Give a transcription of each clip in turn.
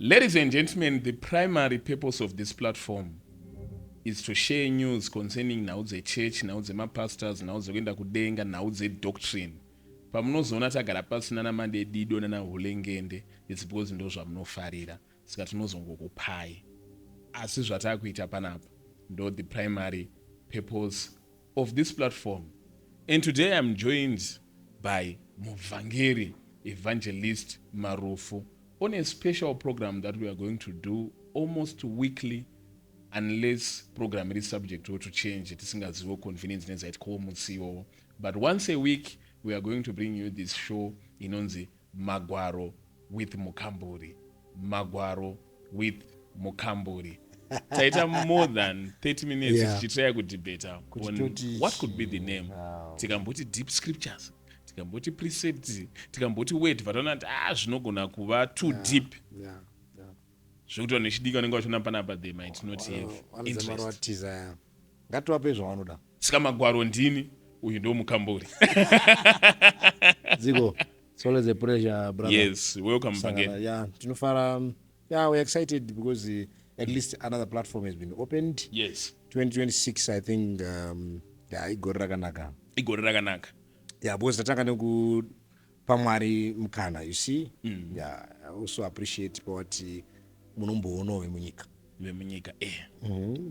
Ladies and gentlemen, the primary purpose of this platform is to share news concerning nhau dzechurch, nhau dzemapastors, nhau dzekuenda kudenga, nhau dzedoctrine. Pamunozoona tagara pasi nana Mandedido nana Hulengende, it's because ndo zvamunofarira. Saka tinozongokupai. Asi zvatakuita panapa ndo the primary purpose of this platform. And today I'm joined by Muvangeri Evangelist Marufu on a special program that we are going to do almost weekly, unless program is subject to change. It is zero convenience at Komutsio. But once a week, we are going to bring you this show in Onzi MAGWARO with MUKAMBURI. MAGWARO with MUKAMBURI. Taita more than 30 minutes to try to debate on what could be the name. Tikamboti deep scriptures. Tikamboti precepts. Tikamboti wait, but not zvinogona kuva too deep. Zvekuti vanechidika vanenge vachiona panapa they might not have interest. Ngativape zvavanoda. Saka magwaro ndini, uyu ndo Mukamburi. Zigo, it's always a pleasure, brother. Yes, welcome again. Yeah, Tinofara, we're excited because at least another platform has been opened. Yes. 2026, I think, igore rakanaka. Yeah, because tatanga neku pamwari mukana, you see? Yeah, I also appreciate what munomboono vemunyika.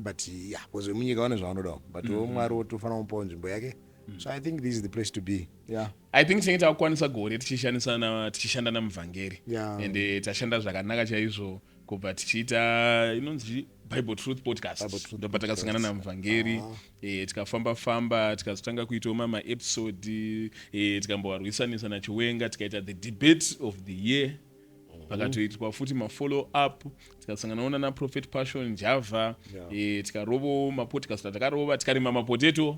But yeah, because vemunyika vane zvavanoda. But mwari wotofana kumupawo nzvimbo yake. So I think this is the place to be. Yeah. I think tinenge takukwanisa gore tichishanda naMuvangeri. Yeah. And tashanda zvakanaka chaizvo kubva tichiita inonzi Bible Truth Podcast. Ndobva takasangana naMuvangeri, tikafamba tikazotanga kuitawo maepisode, tikambowarwisanisa naChiwenga, tikaita the debate of the year. Pakatoitwa futi mafollow up, tikasanganawo nana Prophet Passion Java, tikarovo mapodcast atakarova, tikarima mapotato,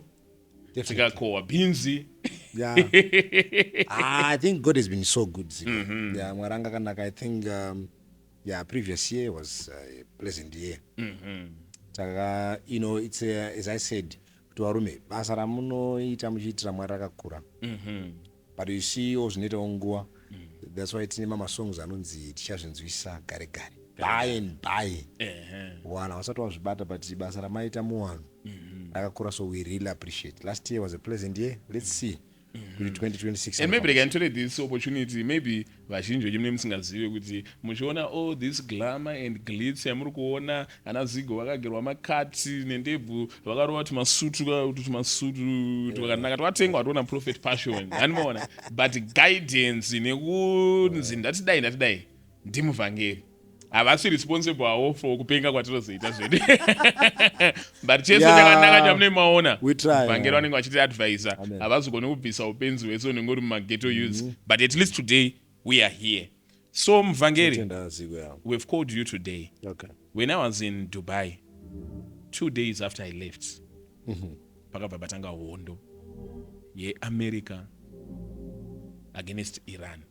tikakohwa beans. Yeah. I think God has been so good. Yeah, mwaranga kanaka. I think previous year was a pleasant year. It's as I said to varume, basa ramunoita muchiitira Mwari rakakura. But you see ozvinoita nguva. That's why tine mama songs anonzi tichazvinzwisa gare gare. Buy and buy. Wana wasati wazvibata but basa ramaita muwanhu rakakura, so we really appreciate. Last year was a pleasant year. Let's see. 2026. And maybe they can tell this opportunity, maybe vazhinji vechimune musingazive kuti muchiona all this glamour and glitz yamuri kuona ana Zigo vakagerwa makati nendebvu vakarova tumasutu twakanaka twatengwa watoona Prophet Passion hanimaona, but guidance nekunzi ndatidai ndiMuvangeri havasi responsible hawo for kupenga kwatinozoita zvedu. But chese chakanaka chamune maona Muvangeri vanenge vachiti advisa, havazogone kubvisa upenzi hwese unenge uri mumageto youths. But at least today we are here. So Muvangeri, we've called you today. When I was in Dubai 2 days after I left, pakabva patanga hondo yeAmerica against Iran,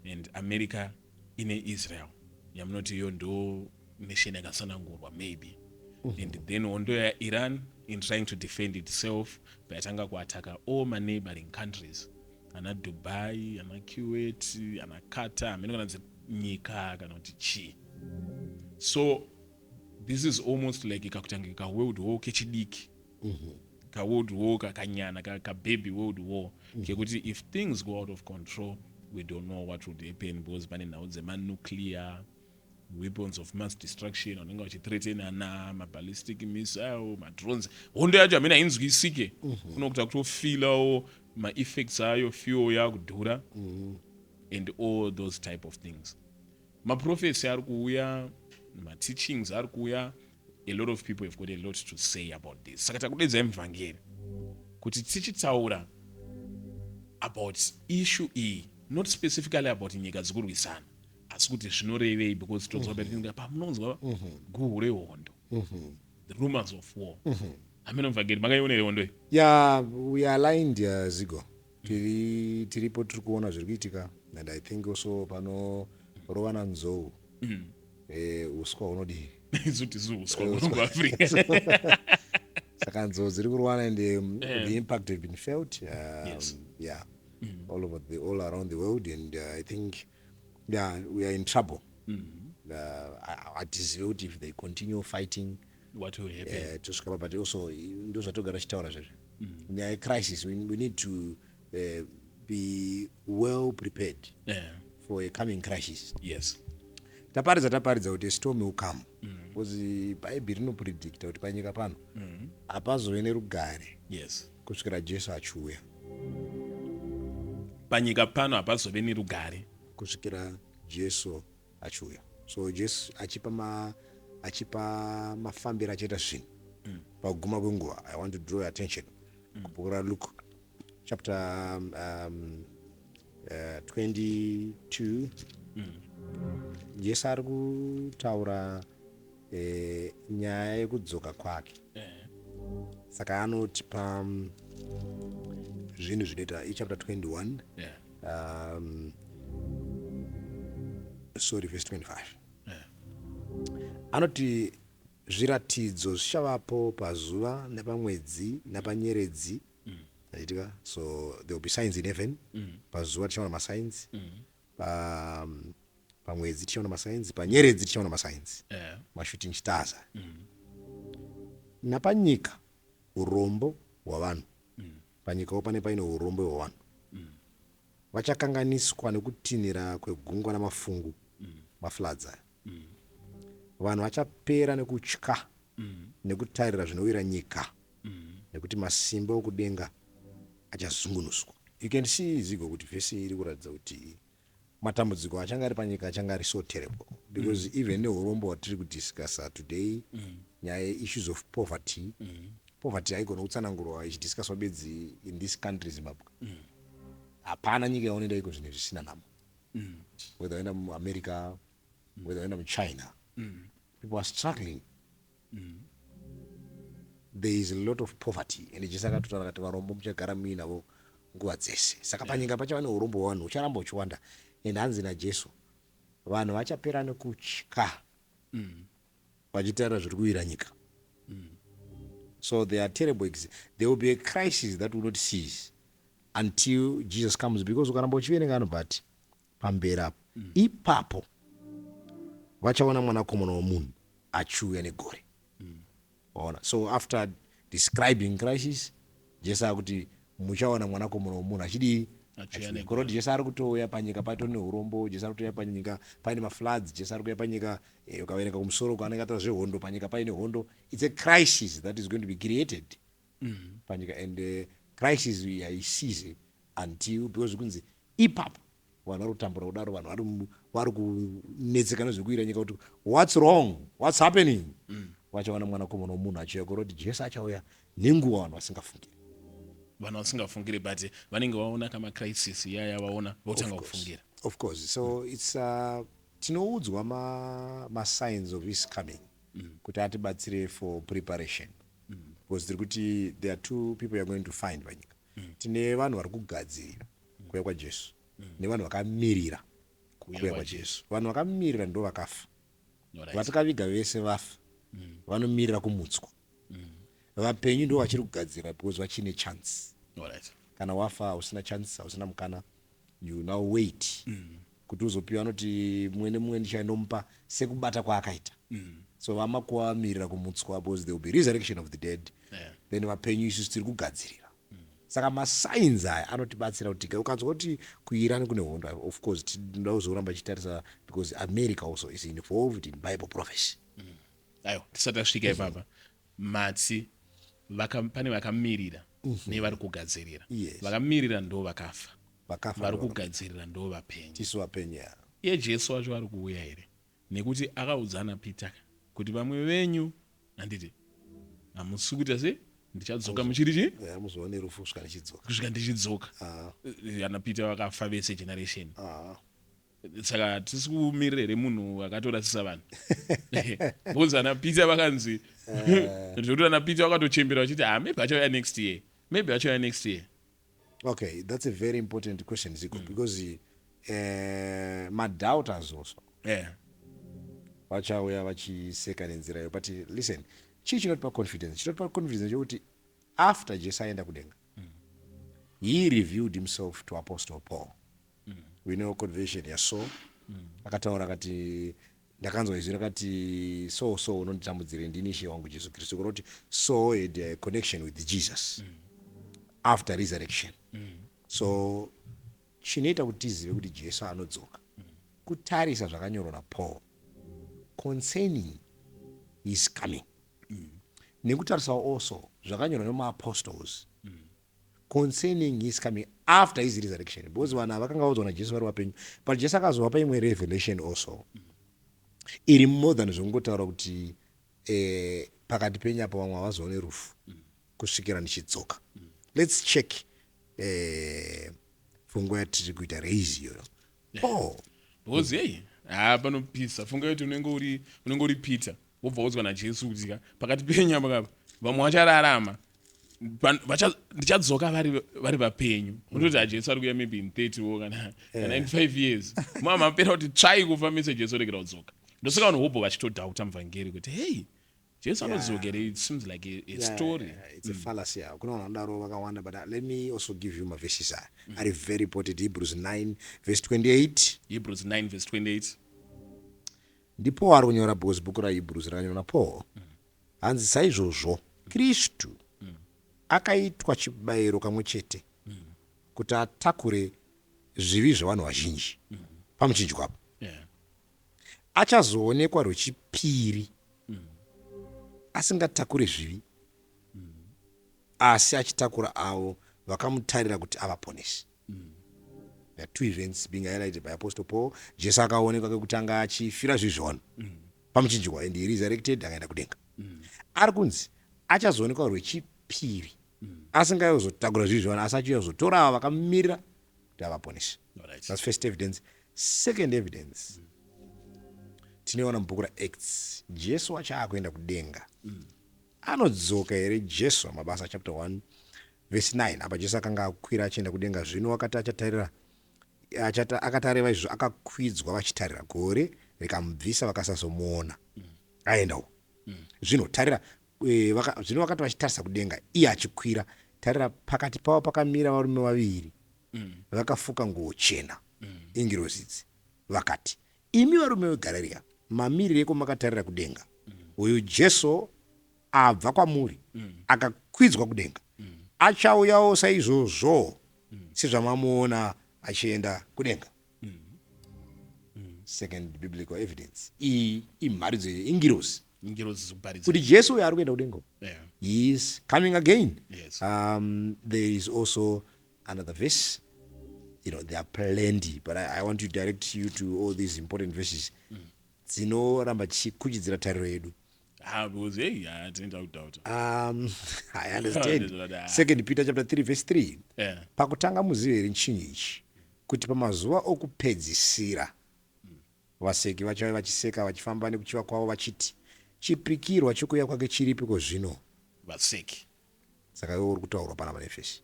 and America ine Israel yamunoti iyo ndo nation yakasanangurwa maybe. And then hondo yaIran in trying to defend itself payatanga kuataka all my neighboring countries, ana Dubai, ana Kuwait, ana Qatar, amenokananzi nyika kana kuti chii. So this is almost like ikakutanga ka world war kechidiki, ka world war kakanyana ka baby world war, kekuti if things go out of control we don't know what would happen, because pane nhau dzemanuclear weapons of mass destruction vanenge vachithreatenana, maballistic missile, madrones. Hondo yacho hamene hainzwisike, kunokuta kutofilawo ma-effects ayo, fuel yakudhura, and all those type of things. Maprophecy ari kuuya, ma-teachings ari kuuya. A lot of people have got a lot to say about this. Saka takudedzai Muvangeri kuti tichitaura about issue iyi, not specifically about nyika dzikurwisana, asi kuti zvinorevei, because tozwa pamunonzwa guhu rehondo, the rumors of war. Ameno Muvangeri, makaiona hondo iyi? Yeah, we are aligned, Zigo. Tiripo tiri kuona zviri kuitika, and I think also pano rovana nzou uswa hunodii izuti uswa hunongwaAfrica. Saka nzou dziri kurovana, and the impact have been felt. All around the world, and I think we are in trouble. atizive kuti if they continue fighting what will happen. tosvika but also ndo zvatogara chitaura zvezvo nyaya yecrisis we need to be well prepared for a coming crisis. Yes. taparidza kuti storm will come because bhaibheri rinopredicta kuti panyika pano hapazove nerugare Yes. kusvikira jesu achiuya. Panyika pano hapazove nerugare kusvikira jesu achiuya. So jesu achipa mafambiro achaita zvinhu pakuguma kwenguva. I want to draw your attention kubhuku raLuke chapter 22. Jesu ari kutaura nyaya yekudzoka kwake. Saka anotipa zvinhu zvinoita chapter 21 verse 25. Anoti zviratidzo zvichavapo pazuva nepamwedzi napanyeredzi. So there will be signs in heaven. Pazuva tichaona masigns. Pamwedzi tichaona masigns. Panyeredzi tichaona masigns. Mashooting stars. Napanyika urombo hwavanhu. Panyikawo pane paine urombo hwavanhu. Vachakanganiswa nekutinhira kwegungwa namafungu. Mafloods aya. Vanhu vachapera nekutya nekutarira zvinowira nyika nekuti masimba okudenga achazungunuswa. You can see zigo kuti vhesi iri kuratidza kuti matambudziko achanga ari panyika achanga ari so terrible because even neurombo hwatiri kudiscussa today nyaya issues of poverty haigona kutsanangurwa ichidiscusswa bedzi in this country Zimbabwe. Hapana nyika yaonoenda iko zvinhu zvisina nhamo. Whether waenda muAmerica, whether waenda muChina, people are struggling. There is a lot of poverty and jesu akatotaura kuti varombo muchagara muinavo nguva dzese. Saka panyika pachava neurombo hwavanhu hucharamba huchiwanda and hanzi najesu vanhu vachapera nekutya vachitarira zviri kuwira nyika. So there are terrible there will be a crisis that will not cease until Jesus comes, because ukaramba uchiverenga anobhati pamberi apo ipapo vachaona mwanakomana womunhu achiuya negore. So after describing crisis, jesu akuti muchaona mwanakomana womunhu achidii koroti jesu ari kutouya panyika pato neurombo. Jesu ari kutouya panyika paine mafloods. Jesu ari kuuya panyika ukaverenga kumusoro kwaanenge ataura zvehondo, panyika paine hondo. It's a crisis that is going to be created panyika and crisis haisize until because kunzi ipapo vanhu vari kutambura kudaro, vanhu vari kunetseka nezvekuwira nyika kuti what's wrong, what's happening. Vachaona mwanakomana womunhu achiuya koroti jesu achauya nenguva vanhu vasingafungiri. Vanhu vasingafungiri but vanenge vaona kama crisis yaya vaona votanga kufungira. Of course. So it's tinoudzwa signs of his coming kuti atibatsire for preparation because tiri kuti there are two people you are going to find panyika. Tine vanhu vari kugadzirira kuuya kwajesu nevanhu vakamirira kuuya kwajesu. Vanhu vakamirira ndo vakafa. Vatakaviga vese vafa vanomirira kumutswa. Vapenyu ndo vachiri kugadzirira because vachine chance. Kana wafa hausina chance, hausina mukana, you now wait kuti uzopiwa. Anoti mumwe nemumwe ndichainomupa sekubata kwaakaita. So vamakuvamirira kumutswa because there will be resurrection of the dead. Then vapenyu isusu tiri kugadzirira. Saka masigns aya anotibatsira kuti ukanzwa kuti kuIRAN kune hondo, of course tinoda kuzoramba chitarisa because America also is involved in Bible prophecy. Ayo tisati tasvika ipapa matsi pane vakamirira nevari kugadzirira. Vakamirira ndo vakafa, vari kugadzirira ndo vapenyu. Tisu vapenyu. Iye jesu wacho ari kuuya here nekuti akaudzana Peter kuti vamwe venyu handiti hamusi kuita se ndichadzoka muchiri chii muzoone rufu kusvika ndichidzoka. Ana Peter vakafa vese generation. Saka tisi kumirira here munhu akatorasisa vanhu bonzi ana Peter vakanzi ndokuti ana Peter vakatochembera vachiti maybe achauya next year, maybe achauya next year. Okay, that's a very important question Zico, because madoubters also vachauya vachiseka nenzira iyo. But listen, chii chinotipa confidence? Chinotipa confidence chokuti after jesu aenda kudenga he revealed himself to Apostle Paul. We know conversion ya Saul. Akataura akati ndakanzwa izvi rakati so unonditambudzire ndini Ishe wangu Jesu Kristu kuti so had a connection with Jesus after resurrection. So chinoita kuti tizive kuti Jesu anodzoka kutarisa zvakanyorwa naPaul concerning his coming, nekutarisawo also zvakanyorwa nemaapostles concerning his coming after his resurrection, because vanhu vakanga vaudzwa naJesu vari vapenyu, but Jesu akazovapa imwe revelation also iri more than zvingotaura kuti pakati penyu apa vamwe havazoone rufu kusvikira ndichidzoka. Let's check fungo yatiri kuita raise iyo Paul, because hey panopisa funga kuti unenge uri Peter wobva udzwa naJesu kuti pakati penyu apa vamwe vachararama ndichadzoka vari vapenyu. Unototi aJesu ari kuya maybe in 30 or kana in 5 years mapera kuti tsvai kufa mese Jesu oregera kudzoka. Ndosaka vanhu hobho vachitodhauta muvhangeri kuti hey Jesu anodzokera. It seems like a story. It's a fallacy. Kuna vanhu vanodaro vakawanda, but let me also give you my verses are very important. Hebrews 9 verse 28. Hebrews 9 verse 28. Ndipo ari kunyora because bhuku raHebrews rakanyora naPaul hanzi saizvozvo Kristu akaitwa chibayiro kamwe chete kuti atakure zvivi zvevanhu vazhinji pamuchinjikwapo, achazoonekwa rwechipiri asingatakure zvivi asi achitakura avo vakamutarira kuti avaponese. There are two events being highlighted by Apostle Paul. Jesu akaonekwa kekutanga achifira zvizvona pamuchinjikwa and he resurrected akaenda kudenga. Ari kunzi achazoonekwa rwechipiri asingazotakura zvizvona asi achizotora avo vakamirira kuti avaponese. That's first evidence. Second evidence tinoona mubhuku raActs, Jesu achaakuenda kudenga anodzoka here Jesu mabasa chapter 1 verse 9. Apa Jesu akanga akwira achienda kudenga, zvino wakati achatarira akatareva izvo akakwidzwa vachitarira, gore rikamubvisa vakasazomuona aendawo. Zvino tarira, zvino wakati vachitarisa kudenga iye achikwira, tarira pakati pavo pakamira varume vaviri vakafuka nguo chena, ingirozi idzi, vakati, imi varume veGarirea, mamirire eko makatarira kudenga, uyu Jesu abva kwamuri akakwidzwa kudenga achauyawo saizvozvo sezvamamuona achienda kudenga. Second biblical evidence iyi imharidzo ingirozi kuti Jesu uyo ari kuenda kudenga, he is coming again. There is also another verse, there are plenty, but I want to direct you to all these important verses dzinoramba chichikuchidzira tariro yedu. I understand. 2 Peter chapter 3 verse 3. Pakutanga muzive here chinhu ichi kuti pamazuva okupedzisira vaseki vachava vachiseka vachifamba nekuchiva kwavo vachiti chipikirwa chokuuya kwake chiripiko zvino vaseki. Saka iwe uri kutaurwa panapa neFesi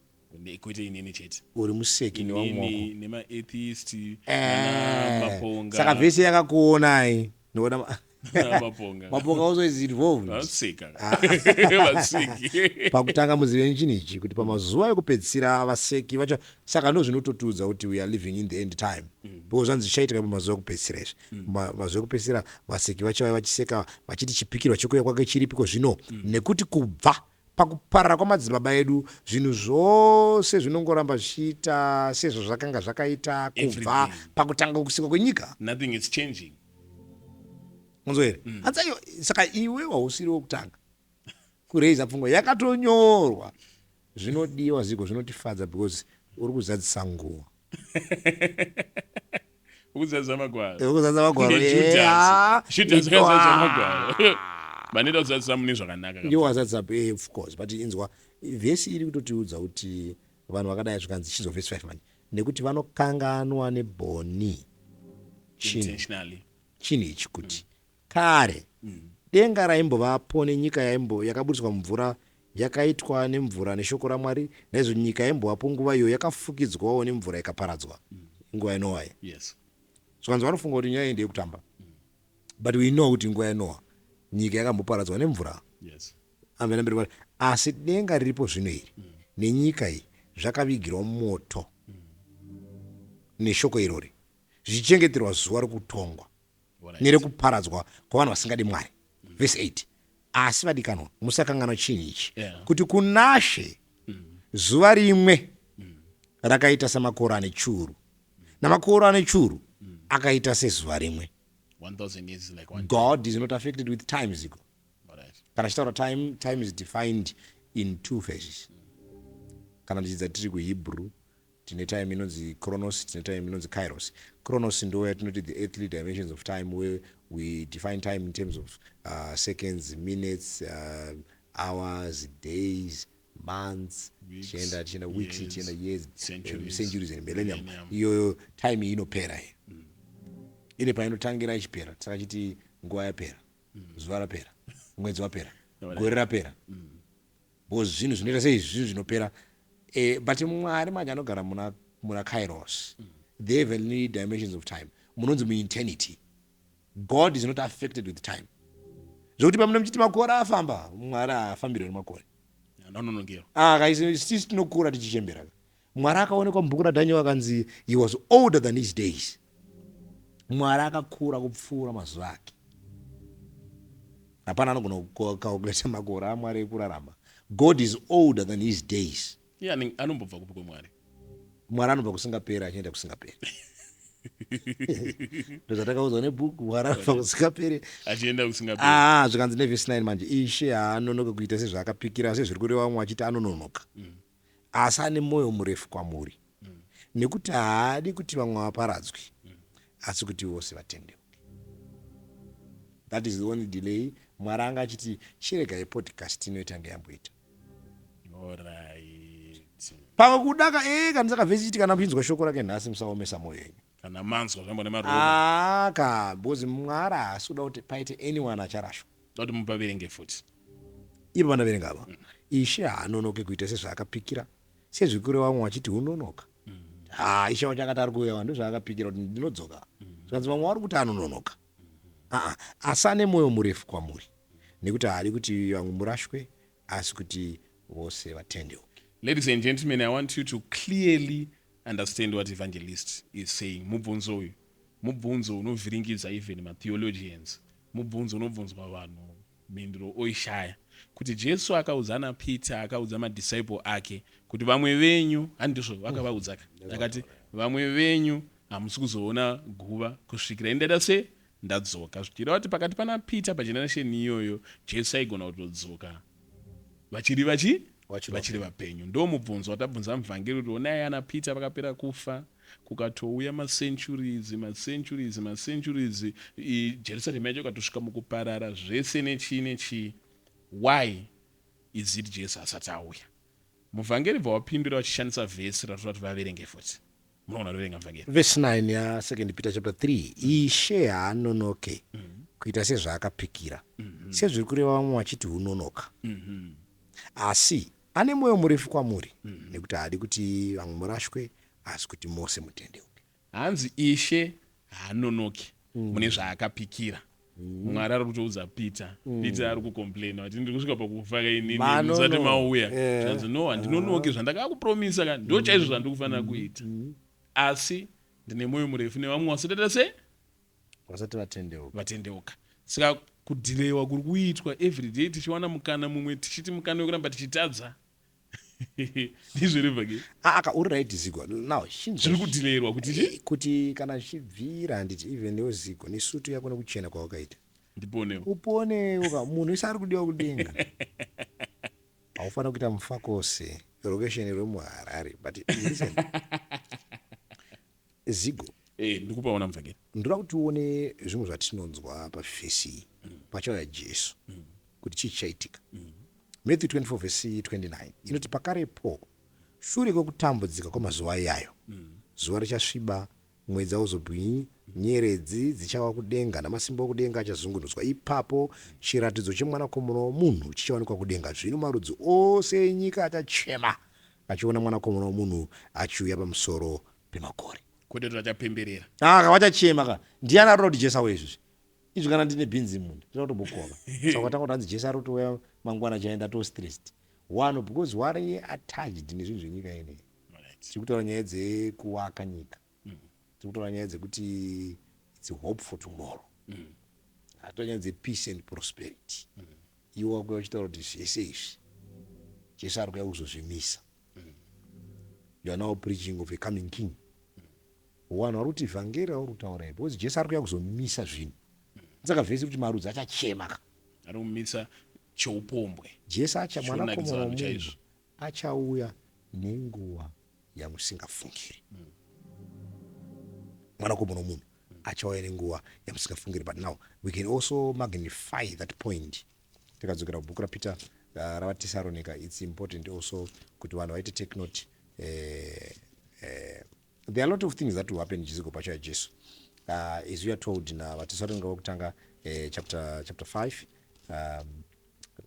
kwete inini chete uri museki nemaatheist maponga. Saka vhesi yakakuonai noona maponga also is involved. Pakutanga muzive chinhu ichi kuti pamazuva ekupedzisira vaseki vacho. Saka ndo zvinototiudza kuti we are living in the end time, because zvanzi zvichaitika pamazuva ekupedzisira izvi. Mazuva ekupedzisira vaseki vachava vachiseka vachiti chipikirwa chokuuya kwake chiripiko zvino, nekuti kubva pakuparara kwamadzibaba edu zvinhu zvose zvinongoramba zvichiita sezvo zvakanga zvakaita kubva pakutanga kusikwa kwenyika. Nothing is changing. Munzwere hanzayo. Saka iwe wausiri wokutanga kureisa pfungwa yakatonyorwa. Zvinodiwa ziko zvinotifadza because uri kuzadzisa nguva. Ukuzadza magwaro. Ukuzadza magwaro. Judas akazadza magwaro. Vanida kuzadzisa mune zvakanaka. Ndiwo wazadzisa, of course, but inzwa vhesi iri kutotiudza kuti vanhu vakadai zvikanzi chizo verse 5 manje nekuti vanokanganwa nebhoni intentionally chinhu ichi kuti kare denga raimbovapo nenyika yakabudiswa mumvura yakaitwa nemvura neshoko raMwari, naizvo nyika yaimbovapo nguva iyo yakafukidzwawo nemvura ikaparadzwa nguva yaNoa. Yes. Saka vanofunga kuti nyaya iyi ndeyekutamba, but we know kuti nguva yaNoa nyika yakamboparadzwa nemvura. Yes. Amen. Asi denga riripo zvino iri nenyika iyi zvakavigirwa moto neshoko irori zvichengeterwa zuva rokutongwa. nerekuparadzwa kwavanhu vasingadi Mwari. Verse 8. Asi vadikanwa, musakanganwa chinhu ichi, kuti kunashe zuva rimwe rakaita samakore ane chiuru, namakore ane chiuru akaita sezuva rimwe. 1000 years is like 1 God is not affected with time, Zigo. Alright. Kana chitaura time is defined in 2 phases. Kana ndichidza tiri kuHebrew tine time inonzi chronos, tine time inonzi kairos. Chronos ndo yatinoti the earthly dimensions of time, where we define time in terms of seconds, minutes, hours, days, months, tichenda weeks, tichenda years, centuries and millennium. Iyo time inopera iyi. Ine painotangira ichipera, saka chiti nguva yapera, zuva rapera, mwedzi wapera, gore rapera. Because zvinhu zvinoita sei zvinhu zvinopera. But Mwari manje anogara muna kairos. They have any dimensions of time. Munonzi mu-eternity. God is not affected with time. Zvokuti pamune muchiti makore afamba, Mwari haafambirwe nemakore. Sisi tinokura tichichembera. Mwari akaonekwa mubhuku raDhanieri akanzi he was older than his days. Mwari akakura kupfuura mazuva ake. Hapana anogona kukalkuleta makore aMwari ekurarama. God is older than his days. Anombobva kupi kwaMwari? Mwari anobva kusingapera achienda kusingapera. Ndozvatakaudzwa nebhuku, Mwari anobva kusingapere achienda kusingapera. Zvikanzi nevhesi 9 manje, Ishe haanonoka kuita sezvaakapikira, sezviri kureva vamwe vachiti anononoka. Asi ane mwoyo murefu kwamuri, nekuti haadi kuti vamwe vaparadzwe, asi kuti vose vatendeuke. That is the only delay. Mwari anga achiti chiregai podcast inoita ngeyamboita. Pamwe kudaka kana saka vhesi chiti kana muchinzwa shoko rake nhasi musaomesa mwoyo yenyu. Kana manzwa zvambo nemaroma. Bozi Mwari haasi kuda kuti paite anyone acharashwa. Kuti mupaverenge futi. Ipo pandaverenga apa. Ishe haanonoke kuita sezvaakapikira, sezviri kureva vamwe vachiti unonoka. Ishe wacho akati ari kureva ndozvaakapikira kuti ndinodzoka. Zvikanzi vamwe vari kuti anononoka. Asi ane mwoyo murefu kwamuri, nekuti haadi kuti vamwe murashwe, asi kuti vose vatendeuke. Ladies and gentlemen, I want you to clearly understand what evangelist is saying. Mubvunzo unovhiringidza even matheologians. Mubvunzo unobvunzwa vanhu mhinduro oishaya. Kuti Jesu akauzana Peter, akaudza madisciple ake, kuti vamwe venyu, handizvo vakavaudzaka. Akati vamwe venyu hamusi kuzoona guva kusvikira indada se ndadzoka. Zvichireva kuti pakati pana Peter pageneration iyoyo, Jesu aigona kutodzoka vachiri vapenyu. Ndo mubvunzo watabvunza muvhangeri kuti onai ana Peter vakapera kufa, kukatouya macenturies, Jerusalem yacho katosvika mukuparara zvese nechii. Why is it Jesu asati auya? Muvhangeri bva wapindura vachishandisa vhesi ratoda kuti vaverenge futi. Munogona kuverenga muvhangeri. Verse 9 ya 2 Peter chapter 3. Ishe haanonoke kuita sezvaakapikira, sezviri kureva vamwe vachiti unonoka. Asi ane mwoyo murefu kwamuri, nekuti haadi kuti vamwe murashwe, asi kuti mose mutendeuke. Hanzi Ishe haanonoke mune zvaakapikira. Mwari ari kutoudza Peter ari kucomplaina kuti ndiri kusvika pakufa kainini musati mauya. Zvanzi no, handinonoke zvandakakupromisa kana ndo chaizvo zvandiri kufanira kuita. Asi ndine mwoyo murefu nevamwe vasati vatendeuka. Saka kudhilewa kuri kuitwa everyday tichiwana mukana mumwe tichiti mukana wekuramba tichitadza. Ndizvo ke. Uri right Zigo. Now zviri kudhilewa kuti kana chibvira handiti even newo Zigo nesutu yako nekuchena kwawakaita. Uponewo munhu isari kudiwa kudenga. Haufana kuita mufakose location remuHarare, but listen. Zigo. Ndikupaona muvhangeri. Ndoda kuti uone zvimwe zvatinonzwa pavhesi pachauya Jesu kuti chii chaitika. Matthew 24 verse 29 inoti pakarepo shure kwekutambudzika kwamazuva iyayo, zuva richasviba, mwedzi hauzobwinyi, nyeredzi dzichawa kudenga namasimba okudenga achazungunuswa. Ipapo chiratidzo chemwanakomana womunhu chichawanikwa kudenga. Zvino marudzi ose enyika achachema achiona mwanakomana womunhu achiuya pamusoro pemakore. Kwete vachapemberera. Vachachema. Ndiani ari kuti Jesu auya izvozvi? Izvi kana ndine bhinzi munhu ndinotobokova. Saka tanga kutanzi Jesu ari kutouya mangwana chaenda to stressed. One, because wari attached nezvinhu zvenyika ineyi. Tiri kutaura nyaya dzekuwaka nyika. Tiri kutaura nyaya dzekuti it's hope for tomorrow. atonyanze peace and prosperity. Iwo wakuya uchitaura kuti zvese izvi Jesu ari kuya kuzozvimisa. You are now preaching of a coming king. Vanhu vari kuti vhangeri vari kutaura ipo because Jesu ari kuya kuzomisa zvinhu. Saka vhesi kuti marudzi achachema. Ari kumisa choupombwe. Jesu mwanakomana womunhu achauya nenguva yamusingafungiri. Mwanakomana womunhu achauya nenguva yamusingafungiri. But now we can also magnify that point. Tikadzokera kubhuku raPeter ravaTesaronika, it's important also kuti vanhu vaite take note. There are a lot of things that will happen in Jesus pacho yaJesu. As we are told in vaTesaronika vokutanga chapter 5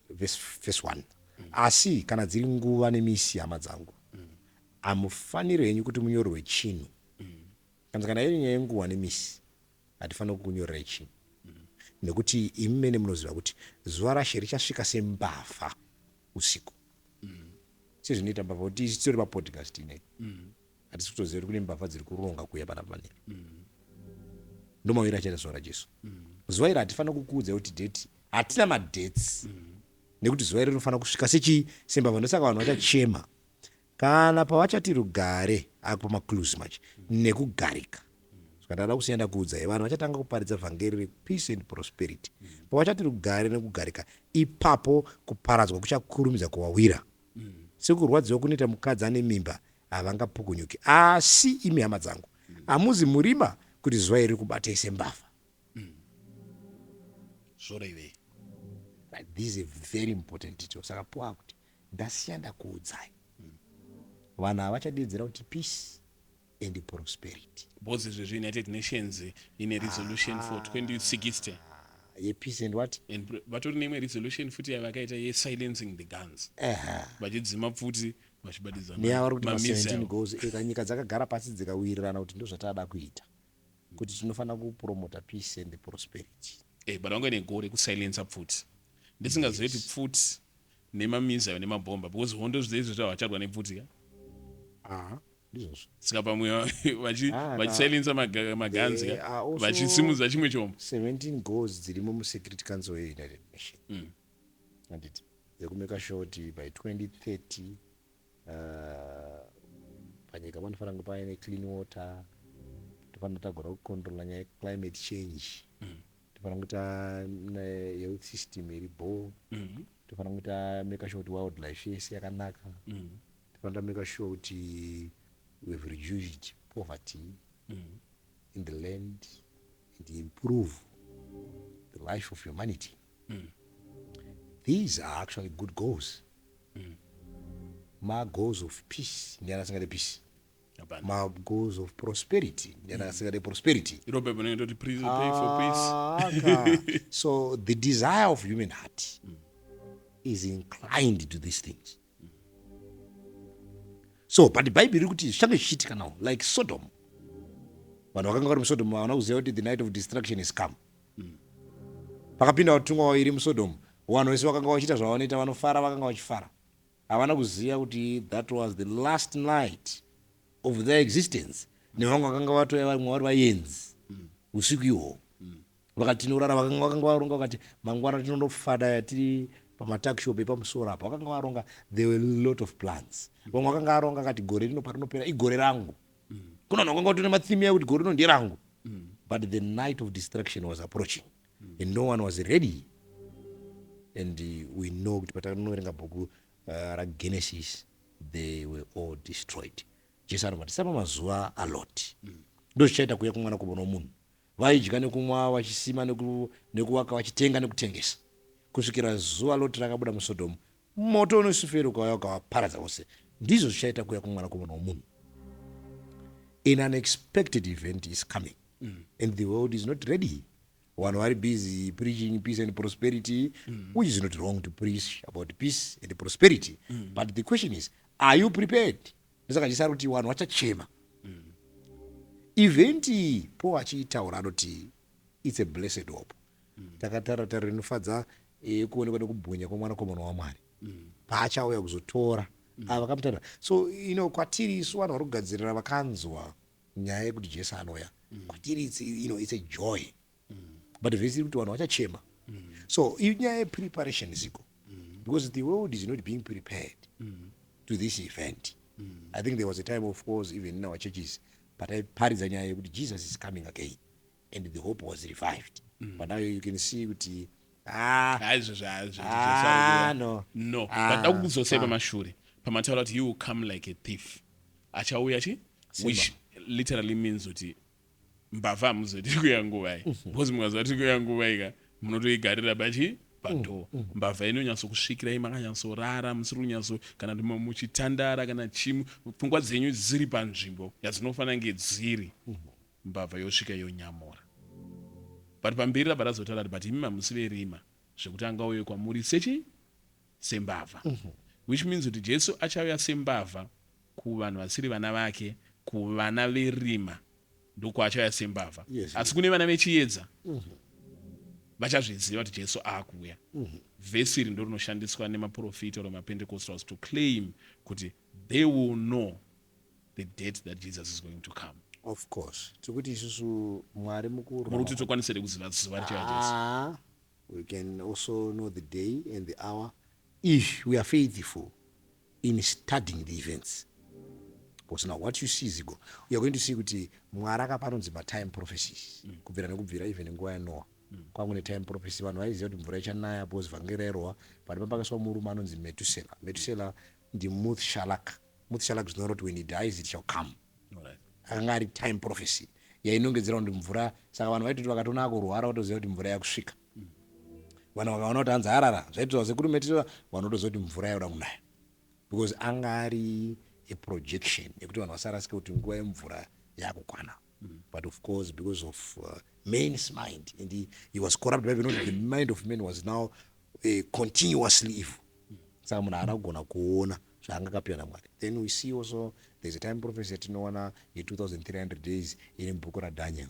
verse 1. Asi kana dziri nguva nemisi hama dzangu, hamufaniri henyu kuti munyorerwe chinhu. Kana iri nyaya yenguva nemisi, hatifaniri kunyorera chinhu. Nekuti imi mene munoziva kuti zuva raShe richasvika sembavha usiku. Sezvinoita mbavha kuti isitori papodcast ineyi. Hatisi kutoziva kuti kune mbavha dziri kuronga kuuya panapa. Ndomawira achaita zuva raJesu. Zuva iri hatifaniri kukuudza kuti date, hatina madates. Nekuti zuva iri rinofanira kusvika sembavha. Ndosaka vanhu vachachema kana pavachati rugare ako pamaclues machi nekugarika. Ndada kusienda kuudza vanhu vachatanga kuparidza vhangeri repeace and prosperity. Pavachati rugare nekugarika, ipapo kuparadzwa kuchakurumidza kuwawira. Sekurwadziwa kunoita mukadzi ane mimba havangapukunyuki. Asi imi hama dzangu, hamuzi murima kuti zuva iri kubatai sembavha. This is a very important detail. Saka poa kuti ndasienda kuudzai. Vanhu havachadedzera kuti peace and prosperity. Both the United Nations in a resolution for 2060. Peace and what? And but name a resolution futi yavakaita silencing the guns. Vachidzima futi vachibadiza. Neavari kuti 17 goals nyika dzakagara pasi dzikawirirana kuti ndozvatavada kuita. Kuti tinofanira kupromota peace and prosperity. But I'm going to go to silence up futi. Ndisingazivi kuti futi nemamiza nemabhomba because Hondo zvezvo vacharwa nepfuti. Saka pamwe vachisilence maganzi vachisimudza chimwe chombo. 17 goals dzirimo muSecurity Council yeUnited Nations. Handiti dzekumeka sure kuti by 2030 panyika panofanira kunge paine clean water, tofanira tagora kucontrola nyaya climate change, tofanira kuita health system iri bore, tofanira kuita make sure kuti wildlife yese yakanaka, tofanira make sure kuti we have reduced poverty in the land and improve the life of humanity. These are actually good goals. My goals of peace, peace. My goals of prosperity, prosperity. Pray for peace. So the desire of human heart is inclined to these things. So, but the Bible rikuti zvichanga zvichiitika now, like Sodom. Vanhu vakanga vari muSodom vana kuziva kuti the night of destruction is come. Pakapinda vatumwa vaviri muSodom, vanhu vese vakanga vachiita zvavanoita, vanofara vakanga vachifara. Havana kuziva kuti that was the last night of their existence. Nevamwe vakanga vatoya vamwe vari vaenzi usiku ihwo. Vakatinorara vakanga varonga vakati mangwana tinondofada tiri pamatakshop epamusoro apo vakanga varonga. There were a lot of plans. Vamwe vakanga varonga kati gore rino parinopera igore rangu. Kuna vanhu vakanga vatori nematheme yakuti gore rino nderangu. But the night of destruction was approaching and no one was ready. And we know kuti patanoverenga bhuku raGenesis, they were all destroyed. Jesu anoti sapa mazuva aloti ndozvichaita kuuya kwomwanakomana womunhu. Vaidya nekumwa, vachisima nekuvaka, vachitenga nekutengesa, kusvikira zuva loti rakabuda muSodom, moto unosifera ukauya ukavaparadza vose. Ndizvo zvichaita kuuya kwomwanakomana womunhu. An unexpected event is coming and the world is not ready. Vanhu vari busy preaching peace and prosperity, which is not wrong to preach about peace and prosperity. But the question is, are you prepared? Ndosaka chisari kuti vanhu vachachema. Event iyi po achiitaura anoti it's a blessed hope. Takataura rinofadza kuonekwa nekubwinya kwomwanakomana waMwari paachauya kuzotora ava vakamutanda. So kwatiri isu vanhu vari kugadzirira vakanzwa nyaya yekuti Jesu anouya, kwatiri it's a joy. but vhesi iri kuti vanhu vachachema. So inyaya yepreparation ziko, because the world is not being prepared to this event. I think there was a time, of course, even in our churches, but paridzwa nyaya yekuti Jesus is coming again, and the hope was revived. But now you can see kuti no. But dakuzosei pamashure pamataura kuti he will come like a thief, achauya which literally means kuti mbavha hamuzoti kuya nguvai, because mukazoti kuya nguvai ka munotoigarira padho. Mbavha inonyatsokusvikirai makanyatsorara, musiri kunyatso kana muchitandara kana chimu, pfungwa dzenyu dziri panzvimbo yadzinofanira kunge dziri, mbavha yosvika yonyamura. But pamberi rabva razotaura kuti but imi hamusi verima zvekuti angauye kwamuri sembavha, which means kuti Jesu achauya sembavha kuvanhu vasiri vana vake, kuvana verima ndokwachauya sembavha. Asi kune vana vechiedza vachazviziva kuti Jesu akuuya. Vhesi iri ndo rinoshandiswa nemaprofita or mapentecostals to claim kuti they will know the date that Jesus is going to come. Of course. Tikuti isusu Mwari mukuru. Muruti tokwanisire kuziva zuva richauya Jesu. We can also know the day and the hour if we are faithful in studying the events. Because now what you see is you are going to see kuti Mwari akapanonzi time prophecies. Kubvira nekubvira even nguva yaNoah. Kwangune time prophecy vanhu vaiziva kuti mvura ichanaya because vangererwa, but papakaswa murume anonzi Metusela. Metusela ndi Muth-Shalak. Muth-Shalak is not when he dies it shall come. Akanga ari time prophecy yainongedzera kuti mvura, saka vanhu vaitoti vakatona kurwara vatoziva kuti mvura yakusvika. Vanhu vakaona kuti hanzi arara zvaitwa sekuri Metusela, vanhu votoziva kuti mvura yakuda kunaya, because anga ari a projection yekuti vanhu vasarasike kuti nguva yemvura yakukwana. But of course, because of man's mind, and he was corrupt, the mind of man was now continuously evil. Then we see also there's a time prophecy that no 2,300 days in book of Daniel.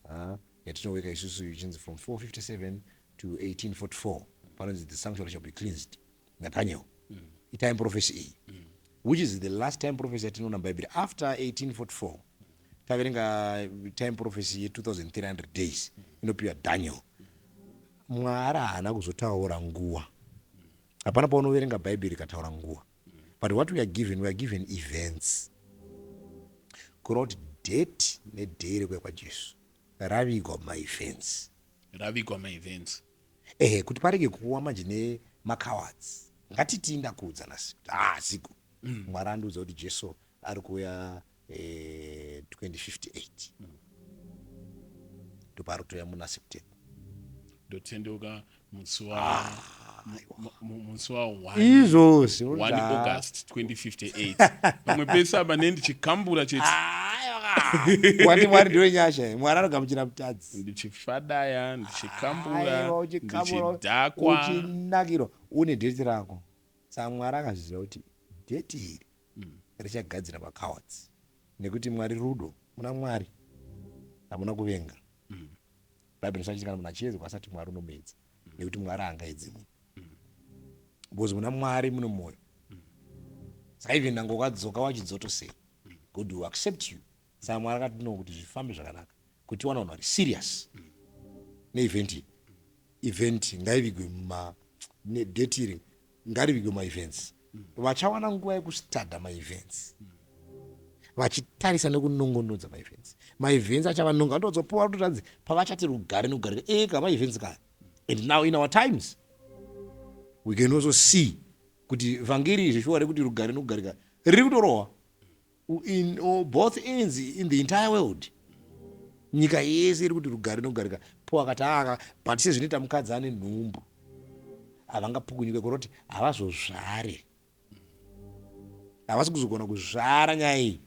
From 457 to 1844, the sanctuary shall be cleansed. Daniel, a time prophecy, which is the last time prophecy that no Bible after 1844. Taverenga time prophecy ye 2,300 days inopiwa Daniel. Mwari haana kuzotaura nguva. Hapana paunoverenga Bible ikataura nguva. But what we are given events. Kuroti date neday rekuya kwaJesu ravigwa maevents. Kuti parege kuwa manje nemakawards. Ngatiti ndakuudza nasi. Ziko. Mwari andiudza kuti Jesu ari kuuya 2058 ndoparotoya muna September ndotendoka musi wa 1 August 2058 pamwe pese apa nendichikambura chete wati Mwari ndiwe nyasha. Mwari anogamuchira mutadzi, ndichifadaya, ndichikambura, ndichidhakwa, uchinakirwa une dheti rako. Saka Mwari akazviziva kuti dheti iri richagadzira makawards, nekuti Mwari rudo, muna Mwari hamuna kuvenga. Bible inosanchikana muna chiedza asati Mwari unomedza, nekuti Mwari haangaedzi munhu, because muna Mwari muno mwoyo. Saka even nango ukadzoka wachidzoto sei, God will accept you. Saka Mwari akati no kuti zvifambe zvakanaka, kuti wana vanhu vari serious neevent ngaivigwe nedate iri ngarivigwe maevents. Vachawana nguva yekustadha maevents, vachitarisa nekunongonodza maevents achavanonga ndodzopuwa kutotadzi pavachati rugare nokugare eka maevents kaya. And now in our times we can also see kuti vhangeri zveshuwa rekuti rugare nokugare kaya riri kutorohwa in both ends in the entire world. Nyika yese iri kuti rugare nokugare kaya po akati but sezvinoita mukadzi ane nhumbu havangapukunyuke kuroti havazozvare, havasi kuzogona kuzvara nyaya iyi.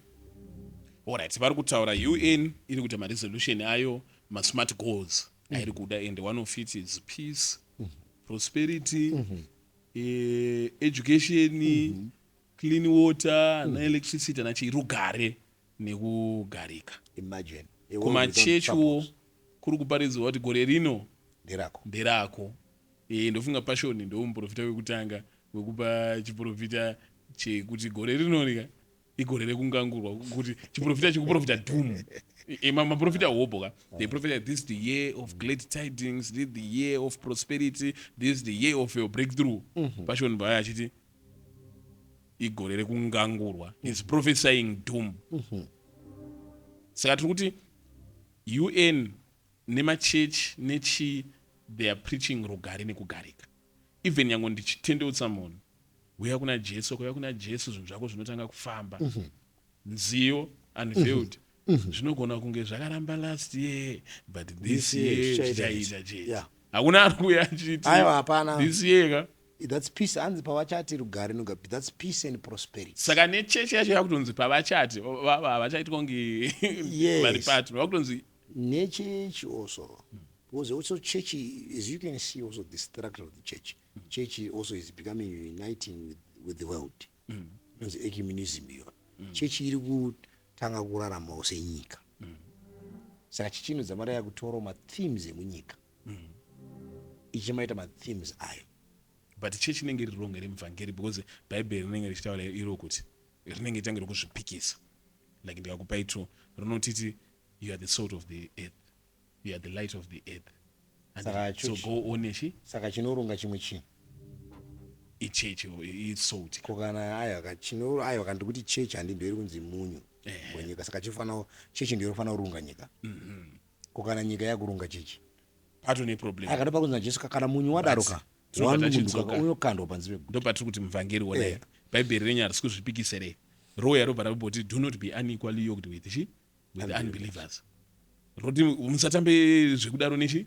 Alright, vari kutaura UN iri kuita maresolution ayo, masmart goals airi kuda, and one of it is peace, prosperity, education, clean water, electricity, rugare nekugarika. Imagine kumachechiwo kuri kuparidzwa kuti gore rino nderako. Ndofunga Passion ndo muprofita wekutanga wekupa chiprofita chekuti gore rino rika igorere kungangurwa kuti chiprofita chikuprofita doom. Maprofita hope, they prophet this is the year of great tidings, this is the year of prosperity, this is the year of your breakthrough. Passion baya chiti igorere kungangurwa is prophesying doom. Saka tiri kuti UN nemachechi nechii they are preaching rugare nekugarika. Even yango ndichitendeutsa munhu uya kuna Jesu, kuya kuna Jesu zvinhu zvako zvinotanga kufamba. Nziyo unveiled. Zvinogona kunge zvakaramba last year but this year zvichaita chete. Hakuna ari kuuya achiti this year that's peace hanzi pavachati rugare nekugarika, that's peace and prosperity. Saka nechechi yacho yakutonzi pavachati havachaiti konge vari pati vakutonzi nechechi also. Because also church, as you can see, also the structure of the church. Church also is becoming uniting with the world. It's ecumenism. Church iri kutanga kurarama senyika. Saka chichino zamara yakutora ma themes emunyika. Ichimaita ma themes ayo. But church inenge iri rongo remuvhangeri because Bible rinenge richitaura iro kuti rinenge tange rokuzvipikisa. Like ndikakupa ito rinotiti you are the salt of the earth. You are the light of the earth. And so go on echi. Saka chinoronga chimwe chi. Ichechi it's salt. Kokana ayo kandikuti church handindori kunzi munyu. Munyika saka chifana church ndiyo fana urunga nyika. Kokana nyika yakurunga church. Patone problem. Akadapa kunza Jesu kana munyu wadaroka. Unokandwa panzi peguta. Ndopatiri kuti muvhangeri wona. Bible renyari sikuzvipikisere. Roho yarobva raboti do not be unequally yoked with unbelievers. Roti musatambe zvekudaro nechi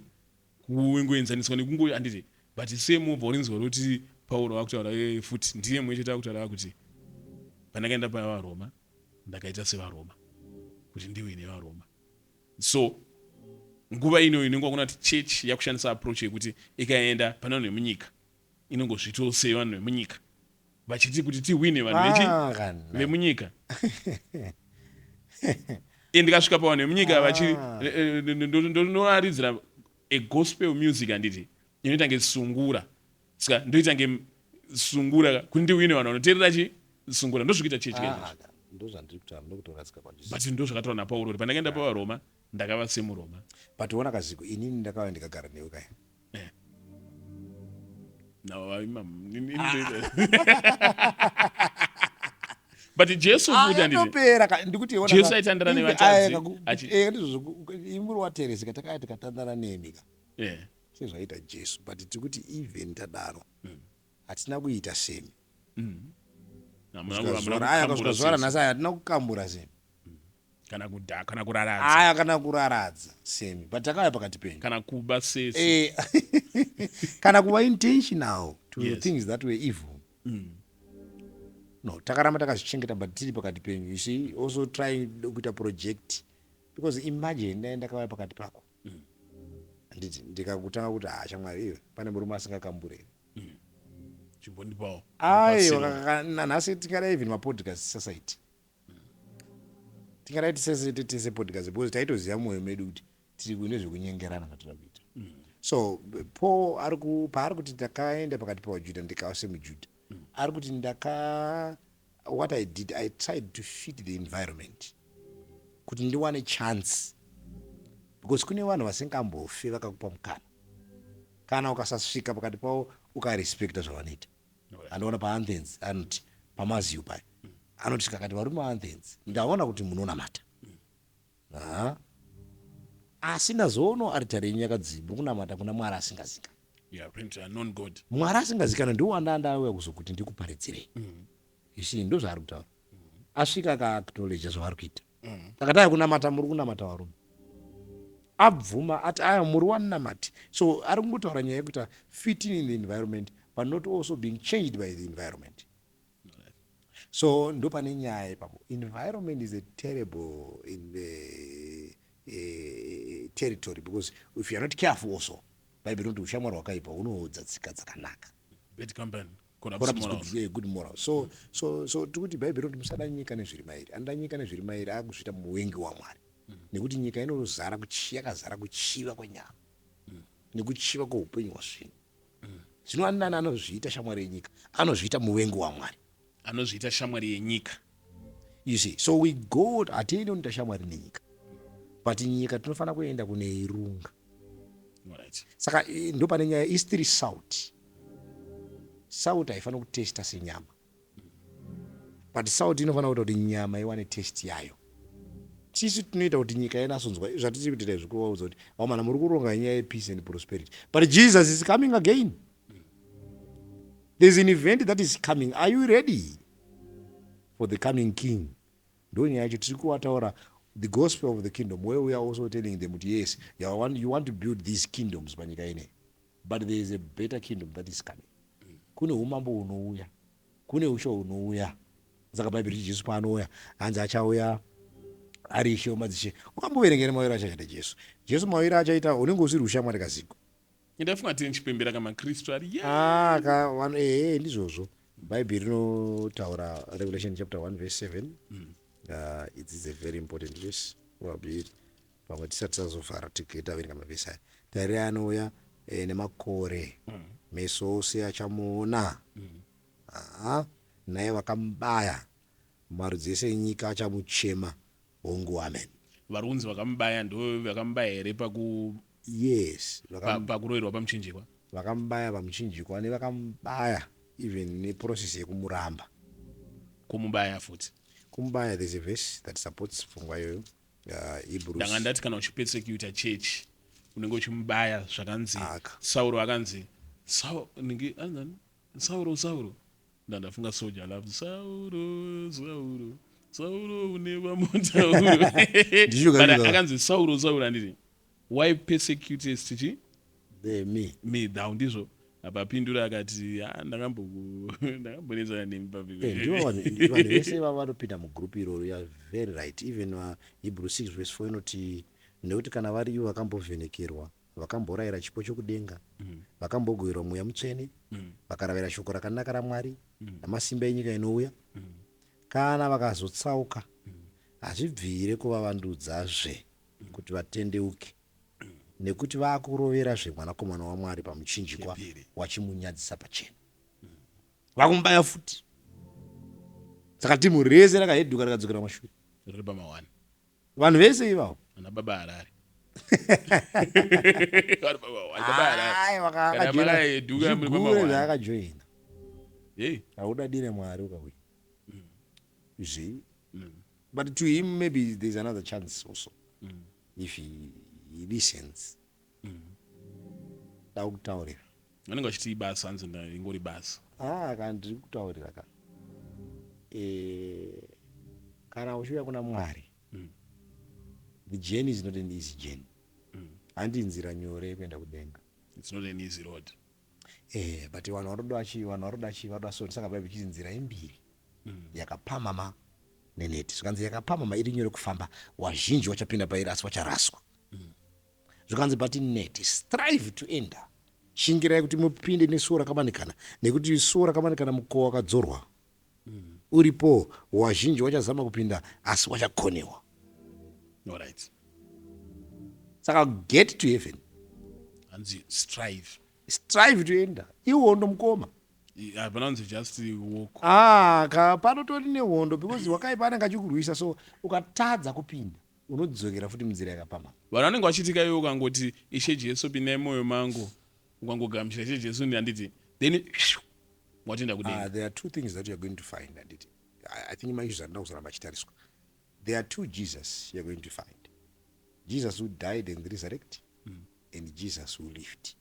kungoenzaniswa nekungo anditi but same vorinzwa roti Paulo wakutaura futi ndiye mwecheta kutaura kuti pandakaenda pavaroma ndakaita sevaroma kuti ndiwe nevaroma. So nguva ino inenge kuna church yakushandisa approach yekuti ikaenda pana vanhu vemunyika inongozvitose vanhu vemunyika vachiti kuti tiwine vanhu vemunyika. Ndikasvika pavanhu vemunyika vachi ndonoridzira a gospel music handiti inoita nge sungura. Saka ndoita nge sungura kuti ndiwine vanhu vanoteerera chi sungura ndozvikuita chechi kaizvozvo. Ndozvandiri kutaura ndokutorasika kwanjisi. But ndozvakataura naPaulo kuti pandakaenda pavaroma ndakava semuroma. But wona kaziko inini ndakauya ndikagara newe kaya. But Jesu futi ndikuti Jesu aitandara nevachadzi imuri watereseka takaya tikatandara nemika sezvaita Jesu. But tikuti even tadaro hatina kuita semi. Kusvara nhasi hatina kukambura semi kana kuraradza kana kuraradza semi. But takauya pakati penyu kana kuba sesi kana kuva intentional to things that were evil. No, takaramba takazvichengeta but tiri pakati penyu. You see, also trying kuita project because imagine ndaenda kavaya pakati pako ndikakutanga kuti shamwari iwe pane murume asingakambure chimbondipawo nhasi tingada even mapodcast society tingada iti tese podcast because taitoziva mwoyo medu kuti tiri kuine zvekunyengerana zvatira kuita. So Paul paari kuti ndakaenda pakati pavaJudha ndikava semujudha ari kuti what I did, I tried to fit the environment kuti ndiwane chance because kune vanhu vasingambofi vakakupa mukana kana ukasasvika pakati pavo ukarespekta zvavanoita. Andoona paanthens anoti pamaziyo paya anoti kakati varume vaanthens ndaona kuti munonamata asi ndazoona aritari yenyu yakadzimba kunamata kuna Mwari asingazikanwa. Mwari asingazikanwa ndiwo andauya kuzokuti ndikuparidzirei. You see, ndo zvaari kutaura. Asvika akaaknowledge zvavari kuita. Akati kunamata muri kunamata varume. Abvuma ati aya muri wanamati. So ari kungotaura nyaya yekuti fitting in the environment but not also being changed by the environment. So ndo pane nyaya ipapo. Environment is a terrible in the territory because if you are not careful also Bible don't ushamwari wakaipa unoodza tsika dzakanaka. Bad company. Good moral. So tikuti Bible don't musada nyika nezviri mairi. Anda nyika nezviri mairi akuzvita muwengi waMwari. Nekuti nyika inozara yakazara kuchiva kwenyama. Nekuchiva kweupenyu hwazvinhu. Zvino anani anozviita shamwari yenyika anozviita muwengi waMwari. Anozviita shamwari yenyika. you see. So we go atende unoita shamwari nenyika, but nyika tinofana kuenda kune irunga. Alright. Saka ndo pane nyaya isitiri salt haifana kutesta senyama, but salt inofana kuita kuti nyama iwane test yayo. Tisu tunoita kuti nyika yenasonzwa zvatiri kuita zvikuvaudza kuti vamana muri kuronga nyaya yepeace and prosperity, but Jesus is coming again. There's an event that is coming. Are you ready for the coming king? Ndo nyaya yacho tiri kuvataura the gospel of the kingdom, where we are also telling them that yes, you want to build these kingdoms panyika ine, but there is a better kingdom that is coming. Kune umambo unouya, kune usho unouya. Saka Bible kuti Jesu paanouya hanzi achauya ari ishe wemadzishe. Ukamboverengera mawiro achaita Jesu. Jesu mawiro achaita unenge usiri ushamwari kaziko. Ndafunga tini chipembera kama Kristu ari ndizvozvo. Bible rinotaura Revelation chapter 1 verse 7. It is a very important verse. Pamwe tisati tazovhara tikaverenga mavhesi aya. Tari anouya nemakore meso ose achamuona. Naye vakamubaya marudzi ese enyika achamuchema. Hongu, amen. Varunzi vakamubaya ndo vakamubaya here yes, pakuroverwa pamuchinjikwa. Vakamubaya pamuchinjikwa nevakamubaya even neprocess yekumuramba. Kumubaya futi. Kumubaya, there's a verse that supports pfungwa iyoyo. Hebrews. Ndanga ndati kana uchipersecuta church unenge uchimubaya zvakanzi Sauro akanzi Sauro ndandafunga soja alafu Sauro une vamutauro akanzi Sauro anditi why persecutest chi me thou ndizvo apapindura akati ndakambonetsana nemi vanhu vese vava vanopinda mugroup iroro. You are very right. Even Hebrews 6 verse 4 inoti nekuti kana vari ivo vakambovhenekerwa, vakamborayira chipo chokudenga, vakambogoverwa mweya mutsvene, vakaravira shoko rakanaka raMwari namasimba enyika inouya, kana vakazotsauka hazvibvire kuvavandudzazve kuti vatendeuke, nekuti vakuroverazve mwanakomana waMwari pamuchinjikwa wachimunyadzisa pachena. Vakumubaya futi. Saka timu rese rakaheduka rakadzokera mashure. Riri pama1. Vanhu vese ivavo ana baba harari. Vakajoina. Haudadire Mwari ukauya. You see? But to him maybe there's another chance also. If he listens. Ndakutaurira. Vanenge vachiti basa hanzi ingori basa. Kana ndiri kutaurira kana uchiuya kuna Mwari, the journey is not an easy journey. Handi nzira nyore kuenda kudenga. It's not an easy road. But vanoda soni. Saka Bible ichiti nzira imbiri yakapamama neneti. Zvikanzi yakapamama iri nyore kufamba, wazhinji wachapinda pairi asi wacharaswa. Zvikanzi but neti strive to enter. Shingirai kuti mupinde nesuo rakamanikana, nekuti suo rakamanikana mukova wakadzorwa. Uripo wazhinji wachazama kupinda asi wachakonewa. Alright. Saka get to heaven. Hanzi strive to enter. Ihondo mukoma. Hapananzi just walk. Panotori nehondo because wakaipa anenge achikurwisa, so ukatadza kupinda unodzokera futi munzira yakapamama. Vanhu vanenge vachiitika iwe ukangoti Ishe Jesu pindai mumwoyo mangu, ukangogamuchira Ishe Jesu handiti, then watoenda kudenga. There are two things that you are going to find, handiti. I think maizvozvo andina kuzoramba achitariswa. There are two Jesus you are going to find. Jesus who died and resurrected, and Jesus who lived.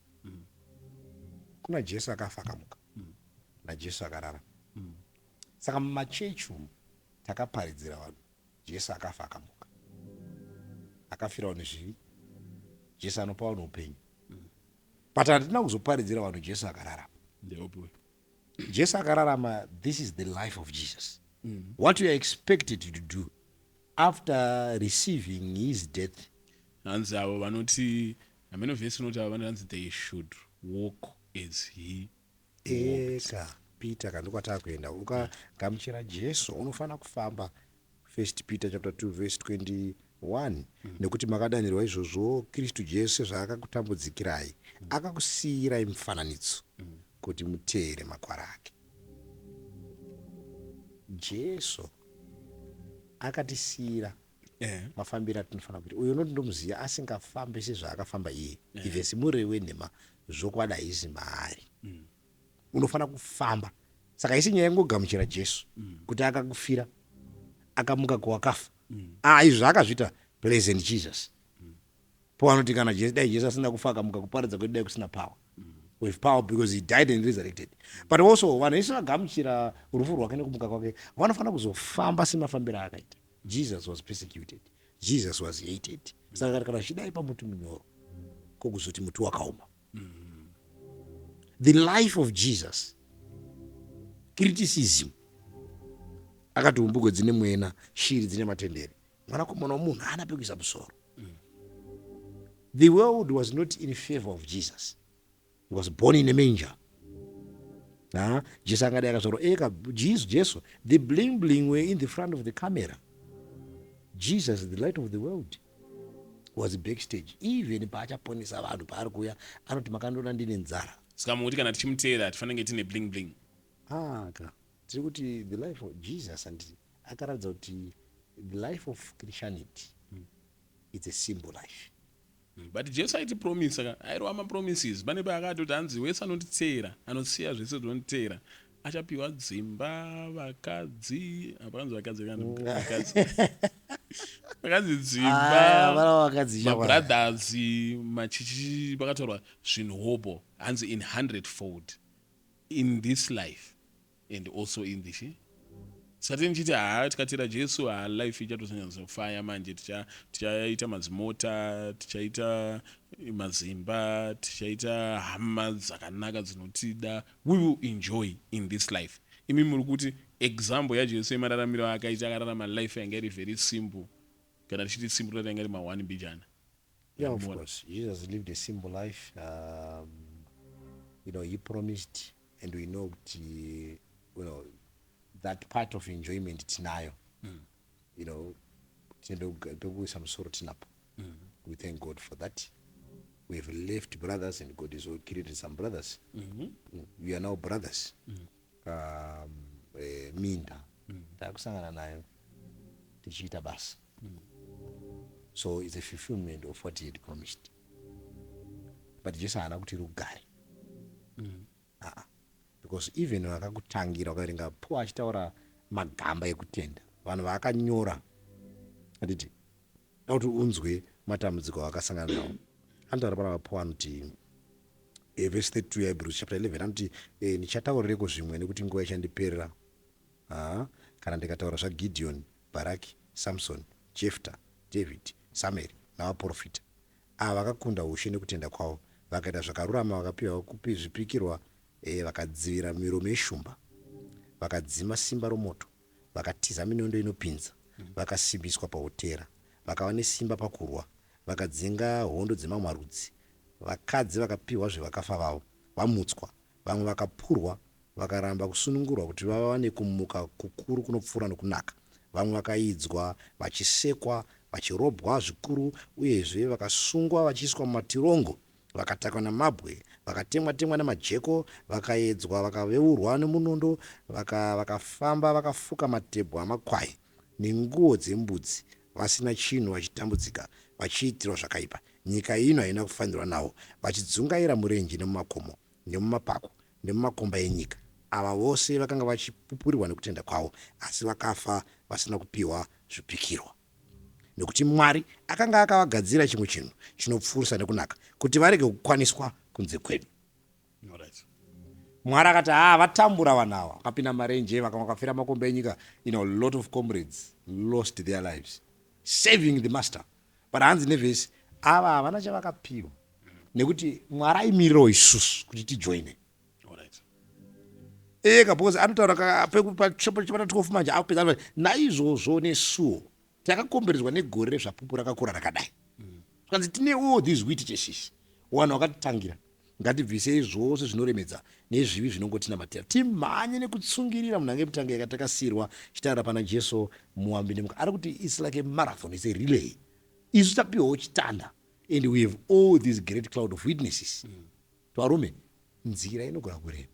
Kuna Jesu akafa akamuka, na Jesu akararama. Saka mumachechi umu takaparidzira vanhu Jesu akafa akamuka, akafira vanhu zvivi, Jesu anopa vanhu upenyu. But hatina kuzoparidzira vanhu Jesu akararama. Jesu akararama, this is the life of Jesus. What you are expected to do after receiving his death. Hanzi avo vanoti, ameno vhesi unoti avo vanoti they should walk as he walked. Peter kandokwatava kuenda ukagamuchira Jesu unofana kufamba. 1 Peter chapter 2 verse 21. Nekuti makadanirwa izvozvo Kristu Jesu zvaakakutambudzikirai akakusiyirai mufananidzo kuti muteere makwara ake. Jesu akatisiyira mafambiro atinofanira kuita. Uyo ndomuziya asingafambe sezvaakafamba iye, ive simureri wenhema zvokwadi isi maari. Unofanira kufamba. Saka isi nyaya yangogamuchira Jesu kuti akakufira akamuka kuwakafa. Izvi zvaakazviita present Jesus. Pavanoti kana dai Jesu asina kufa akamuka kuparadza kwedu dai kusina power. With power because he died and resurrected. But also vanhu vese vagamuchira rufu rwake nekumuka kwake vanofanira kuzofamba semafambiro akaita. Jesus was persecuted. Jesus was hated. Saka kana chidai pamuti munyoro kokuzoti muti wakaoma. The life of Jesus, criticism, akati umbugo dzine mwena, shiri dzine matendere, mwanakomana womunhu haana pekuisa musoro. The world was not in favor of Jesus. He was born in a manger. Jesu angadai akazoro eka Jesu, the bling bling were in the front of the camera. Jesus, the light of the world, was backstage. Even paachaponesa vanhu paari kuuya anoti makandoona ndine nzara. Saka muti kana tichimuteera tifanenge tine bling bling. Tiri kuti the life of Jesus and akaratidza kuti the life of Christianity is a simple life. But Jesu aitipromisa, airova mapromises. Pane paakati kuti hanzi wese anonditeera, anosiya zvese zvinonditeera, achapiwa dzimba, vakadzi, apakanzi vakadzi vakadzi dzimba, mabrothers, machichi, pakataurwa zvinhopo, hanzi in 100-fold in this life and also in this. Saka tichiti tikateera Jesu life ichatosanyadzofaya manje, tichaita mazimota, tichaita mazimba, tichaita hama dzakanaka dzinotida. We will enjoy in this life. Imi muri kuti example yaJesu yemararamiro akaita, akararama life yanga iri very simple. Kana tichiti simple yanga iri ma1 bijana. Yeah, of course. Jesus lived a simple life. He promised, and we know that part of enjoyment tinayo. Some sort tinapo. We thank God for that. We have left brothers, and God has created some brothers. We are now brothers. Minda takusangana nayo tichiita basa. So it's a fulfillment of what he had promised. But Jesu haana kuti rugare. Because even vakakutangira vakaverenga po achitaura magamba ekutenda, vanhu vaakanyora anditi kuti unzwe matambudziko akasangana nawo. Anotaura pana vapo anoti verse 32 yaHebrews chapter 11 anoti ndichataurireko zvimwe nekuti nguva ichandiperera. Kana ndikataura zvaGideon, Baraki, Samson, Jefta, David, Samueri navaprofita, ava vakakunda ushe nekutenda kwavo, vakaita zvakarurama, vakapiwa zvipikirwa, vakadzivira miromo yeshumba, vakadzima simba romoto, vakatiza minondo inopinza, vakasimbiswa pautera, vakava nesimba pakurwa, vakadzinga hondo dzemamwe marudzi. Vakadzi vakapiwa zvevakafa vavo, vamutswa, vamwe vakapurwa, vakaramba kusunungurwa kuti vawane kumuka kukuru kunopfuura nokunaka. Vamwe vakaidzwa, vachisekwa, vachirobwa zvikuru, uyezve vakasungwa vachiiswa mumatirongo, vakatakwa namabwe, vakatemwa-temwa namajeko, vakaedzwa, vakaveurwa nemunondo, vakafamba vakafuka matebwe amakwai nenguo dzembudzi, vasina chinhu, vachitambudzika, vachiitirwa zvakaipa. Nyika ino haina kufanirwa navo, vachidzungaira murenje nemumakomo, nemumapako, nemumakomba enyika. Ava vose vakanga vachipupurirwa nekutenda kwavo, asi vakafa vasina kupiwa zvipikirwa. Nekuti Mwari akanga akavagadzira chimwe chinhu chinopfuurisa nekunaka, kuti varege kukwaniswa kunze kwedu. Mwari akati vatambura vanhu ava, vakapinda marenje, vakafira makomba enyika. A lot of comrades lost their lives saving the master. But hanzi nevhesi ava havana chavakapiwa, nekuti Mwari aimirirawo isusu kuti tijoine. Because anotaura pachapata 12 manje akupedza naizvozvo nesuwo takakomberedzwa negore rezvapupu rakakura rakadai. Tkanzi tine all these witnesses, vanhu vakatitangira, ngatibvisei zvose zvinoremedza nezvivi zvinongotinamatirira, timhanye nekutsungirira munhange yekutanga yakatakasirwa chitaura pana Jesu muambi nemuka. Ari kuti it's like a marathon, it's a relay. Isu tapiwawo chitanda, and we have all this great cloud of witnesses. Twarume, nzira inogona kureba,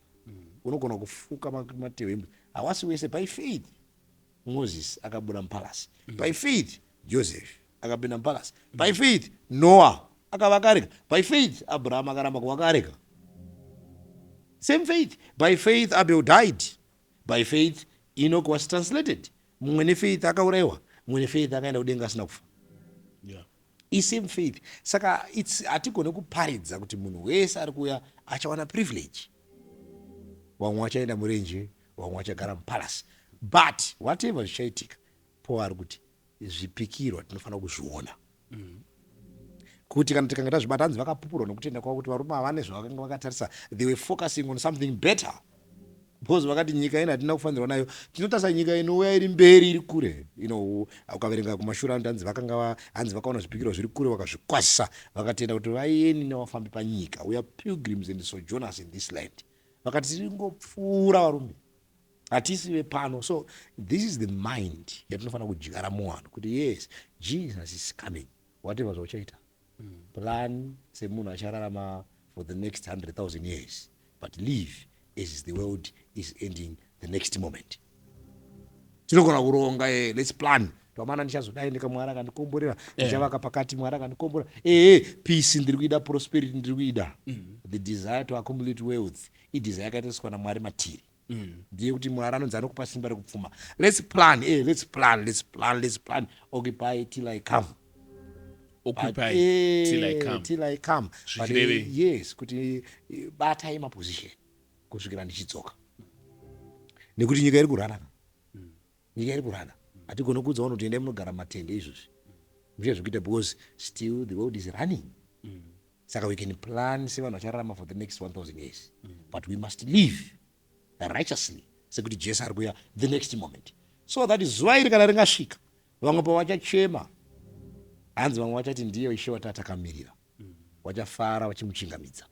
unogona kufuka matehwe, hawasi wese by faith. Moses akabuda mpalace. By faith Joseph akapinda mpalace. By faith Noah akavakareka. By faith Abraham akaramba kuvakareka. Same faith. By faith Abel died. By faith Enoch was translated. Mumwe nefaith akaurayiwa, mumwe nefaith akaenda kudenga asina kufa. Same faith. Saka hatigone kuparidza kuti munhu wese ari kuuya achawana privilege. Vamwe vachaenda murenje, vamwe vachagara mupalace. But whatever zvichaitika, Paul ari kuti zvipikirwa tinofanira kuzviona. Kuti kana tikanga tazvibata hanzi vakapupurwa nokutenda kwavo kuti varume havane zvavakanga vakatarisa. They were focusing on something better. Because vakati nyika ino hatina kufanirwa nayo, tinotarisa nyika inouya iri mberi iri kure. Ukaverenga kumashure hanzi vakanga hanzi vakaona zvipikirwa zviri kure vakazvikwasisa, vakatenda kuti vaeni navafambi panyika. We are pilgrims and sojourners in this land. Vakati tiringopfuura varume, hatisi vepano. So this is the mind yatinofanira kudyara muvanhu kuti yes, Jesus is coming. Whatever zvachaita, plan semunhu achararama for the next 100,000 years, but live as the world is ending the next moment. Tinogona kuronga, let's plan. Twamana ndichazodai ndika Mwari akandikomborera, ndichavaka pakati Mwari akandikomborera. Peace ndiri kuida, prosperity ndiri kuida. The desire to accumulate wealth, desire yakaitwa na Mwari matiri. Ndiye kuti Mwari anonzi anokupa simba rekupfuma. Let's plan, let's plan. Occupy till I come. Occupy till I come. But, yes, kuti batai maposition kusvikira ndichidzoka. Nekuti nyika iri kurana. Nyika iri kurana. Hatigone kuudzawo kuti endai munogara matende izvozvi. Zvikuita because still the world is running. Saka we can plan sevanhu vachararama for the next 1,000 years. But we must live righteously. Sekuti Jesu ari kuuya the next moment. So that is zuva iri kana ringasvika, vamwe pavachachema, hanzi vamwe vachati ndiye Ishe watatamirira. Vachafara vachimuchingamidza.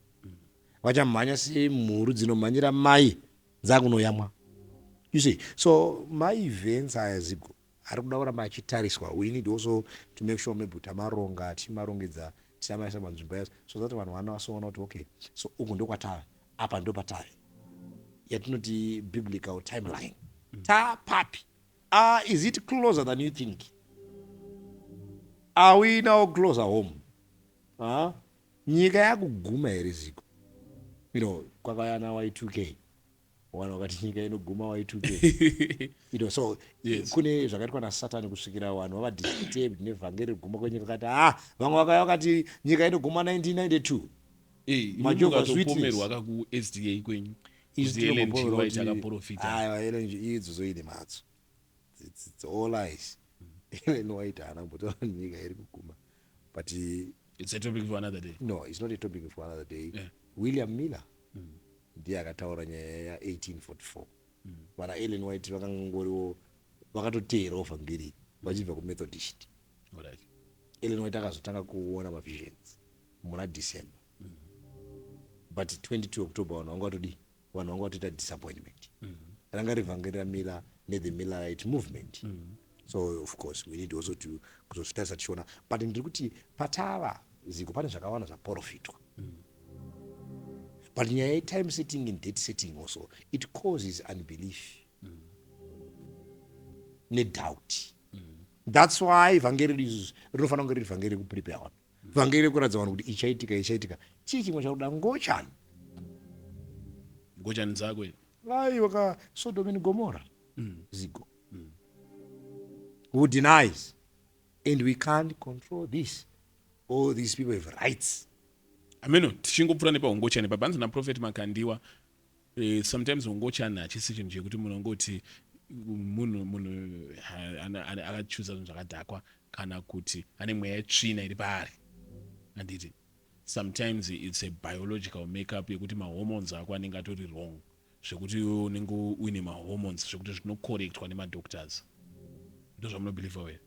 Vachamhanya semhuru dzinomhanyira mai dzakunoyamwa. You see, so my events ayazigo ari kuda kuramba achitariswa. We need also to make sure maybe tamaronga timarongedza tisamaisa panzvimbo yazo, so that vanhu vanovasoona kuti okay, so uku ndokwatava, apa ndopatave, yatinoti biblical timeline. Tapapi. Is it closer than you think? Are we now closer home? Nyika yakuguma here ziko. Kwakayana Y2K. Vanhu vakati nyika inoguma Y2K. So kune zvakaitwa naSatani kusvikira vanhu vava disturbed nevhangeri kuguma kwenyika vakati vamwe vakauya vakati nyika inoguma 1992. Majehovah's Witness wakapomerwa ku-SDA kwenyu. Idzodzo ine matso. It's all lies. Ellen White haana kumboti nyika iri kuguma. But it's a topic for another day. No, it's not a topic for another day. William Miller ndiye akataura nyaya ya 1844. Vana Ellen White vakangoriwo vakatoteerawo vhangeri vachibva kuMethodist. Ellen White akazotanga kuona mavisions muna December. But 22 October vanhu vanga vatoita disappointment. Ranga rivhangeri raMiller neThe Millerite movement. So of course we need also to kuzozvitarisa tichiona, but ndiri kuti patava ziko pane zvakawanda zvaprofitwa. But nyaya time setting and date setting also, it causes unbelief, doubt. That's why vhangeri rinofanira kunge riri vhangeri kuprepare vanhu. Vhangeri kuratidza vanhu kuti ichaitika. Chii chimwe chakuda ngochani. Ngochani dzakwe. Vaka Sodom and Gomorrah. Zigo. Who denies? And we can't control this. All these people have rights. Ameno, tichingopfuura nepaungochani pabanzi naProfeti Makandiwa. Sometimes ungochani hachisi chinhu chekuti munhu angoti munhu akachuza zvinhu zvakadhakwa kana kuti ane mweya yetsvina iri paari. Handiti. Sometimes it's a biological makeup yekuti mahormones ako anenge atori wrong. Zvekuti unenge uine mahormones zvekuti zvinocorrectwa nemadoctors. Ndo zvamunobhiliva we.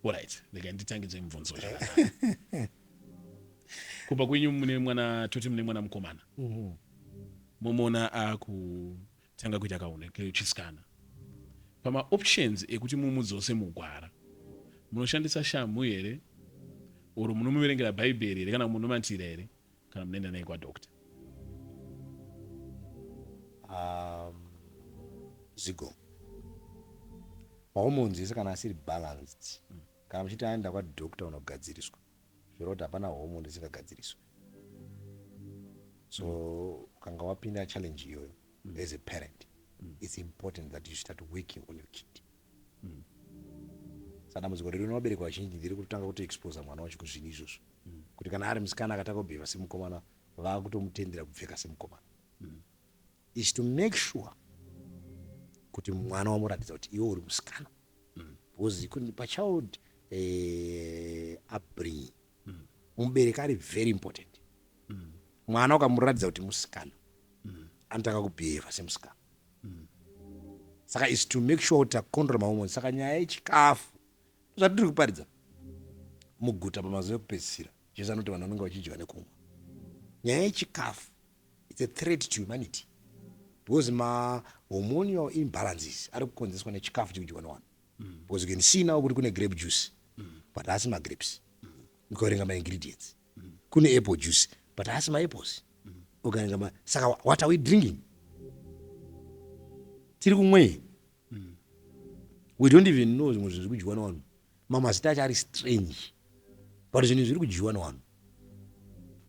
Alright, ndikanditangidze mibvunzo zvakanaka. Kubva kwenyu mune mwana toti mune mwana mukomana. Mumona akutanga kuita kaoneke chisikana. Pama options ekuti mumudzose mugwara. Munoshandisa shamu here, oro munomuverengera bhaibheri here kana munomatira here, kana munoenda naye kwadokta. zigo hormones ese kana asiri balanced kana muchiti aenda kwadhokta unogadziriswa zviro kuti hapana hormone isingagadziriswa. So kanga wapinda challenge iyoyo as a parent, it's important that you start working on your kid. Dambudziko riri vabereki vazhinji ndiri kutanga kutoexpose mwana wacho kuzvinhu izvozvo kuti kana ari musikana akataka kubheva semukomana vakutomutendera kupfeka semukomana. Is to make sure kuti mwana wamuratidza kuti iwe uri musikana, because pachild upbringing mubereki ari very important. Mwana ukamuratidza kuti musikana anotanga kubheva semusikana. Saka is to make sure kuti akontrola mahormones. Saka nyaya yechikafu zvatiri kuparidza muguta pamazuva ekupedzisira jesu anoti vanhu vanenge vachidya nekumwa. Nyaya yechikafu it's a threat to humanity because mahormonal imbalances ari kukonzeswa nechikafu chikudyiwa nevanhu. Because you can see now kuti kune grape juice but haasi magrapes. Ukaverenga maingredients kune apple juice but haasi maapples. Ukaverenga saka what are we drinking? Tiri kumwei? We don't even know zvimwe zviri kudyiwa nevanhu. Mamazita acho ari strange but zvinhu zviri kudyiwa nevanhu.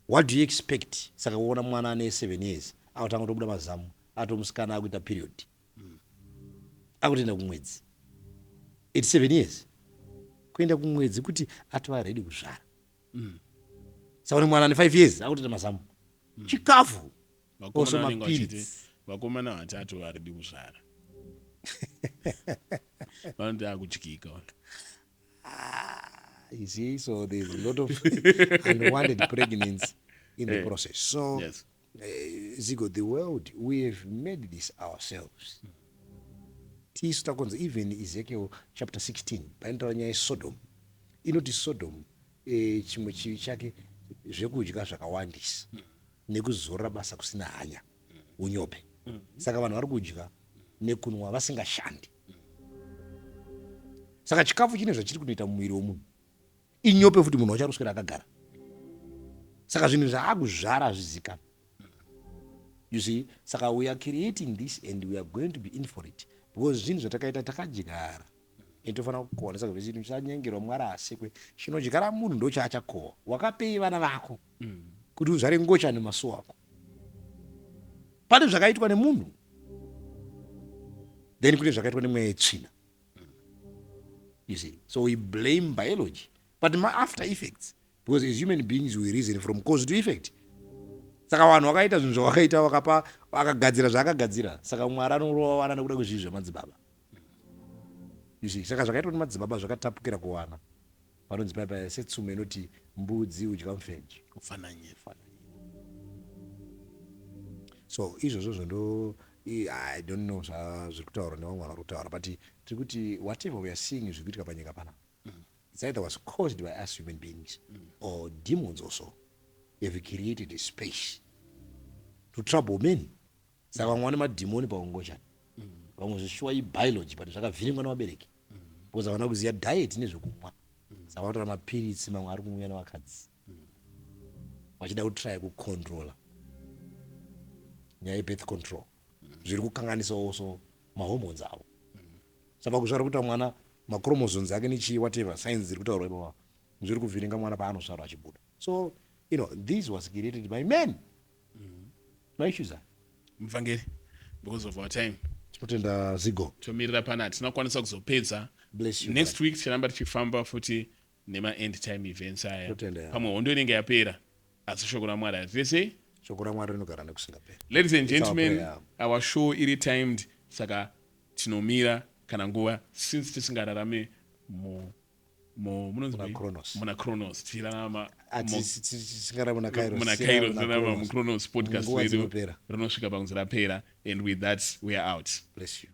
What do you expect? Saka uona mwana ane 7 years akutanga kutobuda mazamu atomusikana akuita period akutoenda kumwedzi. It's 7 years kuenda kumwedzi kuti atova ready kuzvara. Saka une mwana ane 5 years akutoita mazamu. Chikafu also mapills. Vakomana vatatu varidi kuzvara vanoti akutyika. You see, so there's a lot of unwanted pregnancy in the process. So, Yes. Zigo, the world, we have made this ourselves. Even Ezekiel chapter 16, painotaura nyaya yeSodom. Inoti Sodom, chimwe chivi chake zvekudya zvakawandisa nekuzorora basa kusina hanya, unyope. Saka vanhu vari kudya nekunwa vasingashandi. Saka chikafu chine zvachiri kunoita mumwiri womunhu inyope futi munhu wacharuswera akagara. Saka zvinhu zvaakuzvara hazvizikana. You see, saka we are creating this and we are going to be in for it. Because zvinhu zvatakaita takadyara. Tofanira kukona saka zvinhu zvanyengerwa Mwari asekwe. Chinodyara munhu ndo chaachakohwa. Wakapei vana vako kuti uzvare ngocha nemasuo ako. Pane zvakaitwa nemunhu. Then kune zvakaitwa nemweya yetsvina. You see, so we blame biology, but after effects, because as human beings we reason from cause to effect. Saka vanhu vakaita zvinhu zvavakaita vakapa vakagadzira zvakagadzira. Saka Mwari anorova vana nekuda kwezvizvi zvamadzibaba. You see, saka zvakaitwa nemadzibaba zvakatapukira kuwana. Vanonzi paya setsumo inoti mbudzi udya mufenje. Kufananye. So izvozvo ndo I don't know zviri kutaura nevamwe vari kutaura, but tiri kuti whatever we are seeing zviri kuitika panyika pana, it's either was caused by us human beings or demons also have created a space to trouble men. Saka vamwe vane madhimoni paungocha, vamwe zvishuwa biology but zvakavhiringwa nevabereki because havana kuziva diet nezvekumwa. Saka vatora mapiritsi mamwe ari kumwa nevakadzi vachida kutry kucontrola nyaya birth control. Zviri kukanganisa also mahormones avo. Saka kuzvara kuita mwana machromosomes ake nechii whatever signs dziri kutaurwa ipapo zviri kuvhiringa mwana paanosvara achibuda. So you know this was created by men. No issues are. Mvangeri, because of our time. Tinotenda Zigo. Tomirira pana tinokwanisa kuzopedza. Bless you. Next week ticharamba tichifamba futi nema end time events aya. Tinotenda. Pamwe hondo inenge yapera. Asi shoko raMwari harisei. Shoko raMwari rinogara nekusingaperi. Ladies and gentlemen, our show iri timed, saka tinomira kana nguva since tisingararame muna Chronos tirarama muna Kairos tirarama mu Chronos podcast redu rinosvika panguzi rapera, and with that we are out. Bless you.